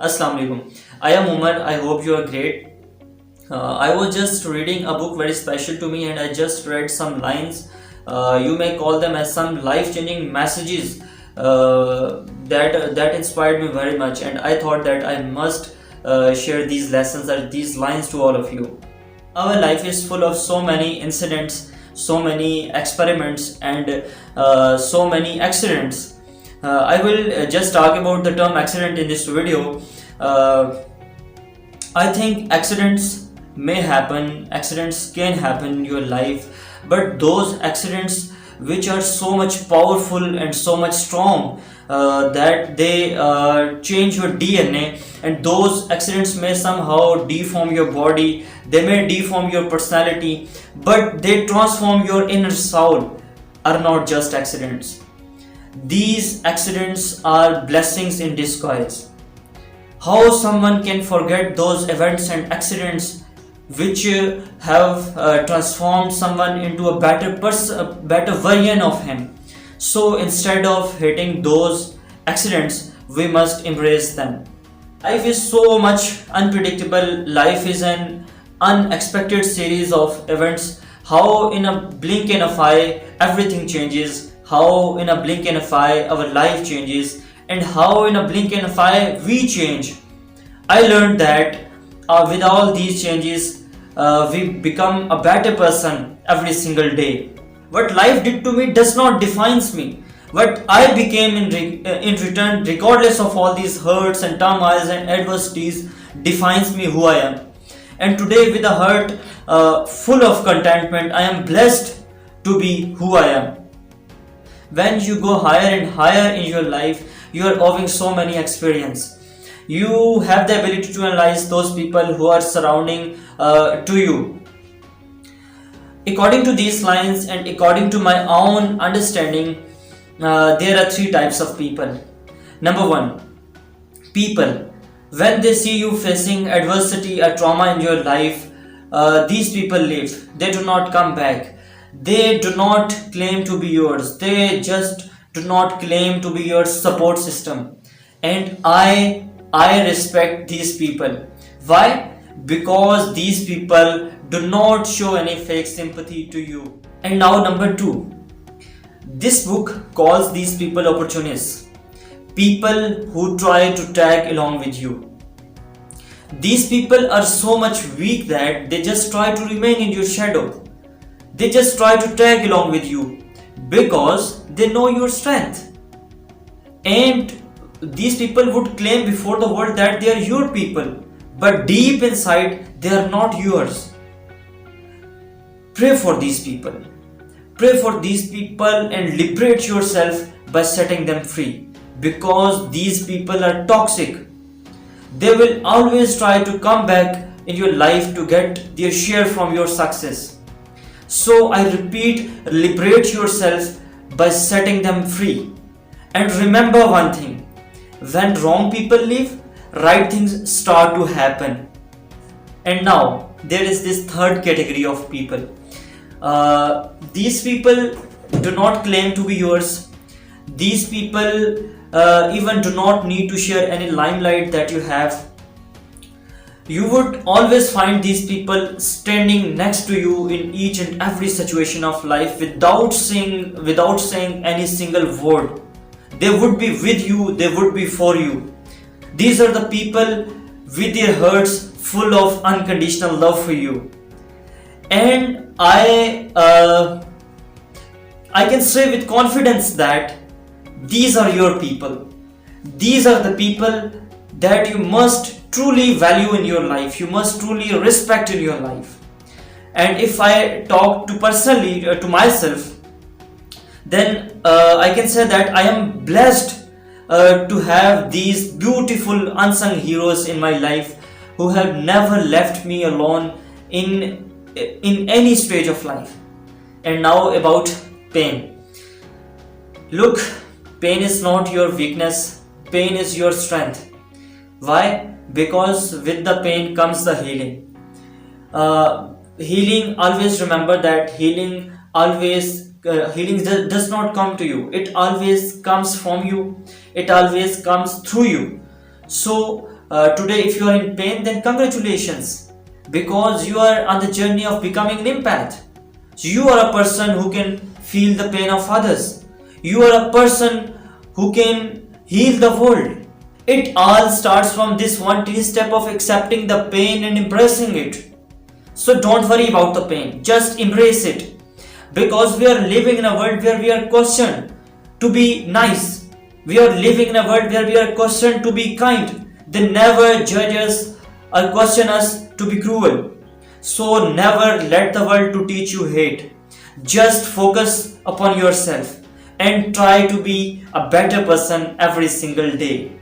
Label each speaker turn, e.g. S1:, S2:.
S1: Assalamu alaikum. I am Umar. I hope you are great. I was just reading a book very special to me, and I just read some lines. You may call them as some life-changing messages that inspired me very much, and I thought that I must share these lessons or these lines to all of you. Our life is full of so many incidents, so many experiments, and so many accidents. I will just talk about the term accident in this video. Uh, I think accidents can happen in your life, but those accidents which are so much powerful and so much strong that they change your DNA, and those accidents may somehow deform your body, they may deform your personality, but they transform your inner soul, are not just accidents. These accidents are blessings in disguise. How someone can forget those events and accidents which have transformed someone into a better version of him. So instead of hating those accidents, we must embrace them. Life is so much unpredictable. Life is an unexpected series of events. How in a blink and a eye everything changes. How in a blink and a eye our life changes, and how in a blink and a eye we change. I learned that with all these changes, we become a better person every single day. What life did to me does not defines me. What I became in return, regardless of all these hurts and turmoils and adversities, defines me who I am. And today, with a heart full of contentment, I am blessed to be who I am. When you go higher and higher in your life, you are owing so many experience. You have the ability to analyze those people who are surrounding to you. According to these lines and according to my own understanding, there are three types of people. Number one, people. When they see you facing adversity or trauma in your life, these people leave. They do not come back. They do not claim to be yours. They just do not claim to be your support system. And I respect these people. Why? Because these people do not show any fake sympathy to you. And now number two. This book calls these people opportunists. People who try to tag along with you. These people are so much weak that they just try to remain in your shadow. They just try to tag along with you because they know your strength. And these people would claim before the world that they are your people, but deep inside they are not yours. Pray for these people. Pray for these people and liberate yourself by setting them free, because these people are toxic. They will always try to come back in your life to get their share from your success. So I repeat, liberate yourself by setting them free. And remember one thing, when wrong people leave, right things start to happen. And now there is this third category of people. These people do not claim to be yours. These people even do not need to share any limelight that you have. You would always find these people standing next to you in each and every situation of life without saying any single word. They would be with you, they would be for you. These are the people with their hearts full of unconditional love for you. And I can say with confidence that these are your people. These are the people that you must truly value in your life. You must truly respect in your life. And if I talk to personally to myself, then I can say that I am blessed to have these beautiful unsung heroes in my life who have never left me alone in any stage of life. And now about pain. Look, pain is not your weakness, pain is your strength. Why? Because with the pain comes the healing. Healing, always remember that healing does not come to you. It always comes from you. It always comes through you. So today if you are in pain, then congratulations, because you are on the journey of becoming an empath. So you are a person who can feel the pain of others. You are a person who can heal the world. It all starts from this one tiny step of accepting the pain and embracing it. So don't worry about the pain, just embrace it. Because we are living in a world where we are questioned to be nice. We are living in a world where we are questioned to be kind. They never judge us or question us to be cruel. So never let the world to teach you hate. Just focus upon yourself and try to be a better person every single day.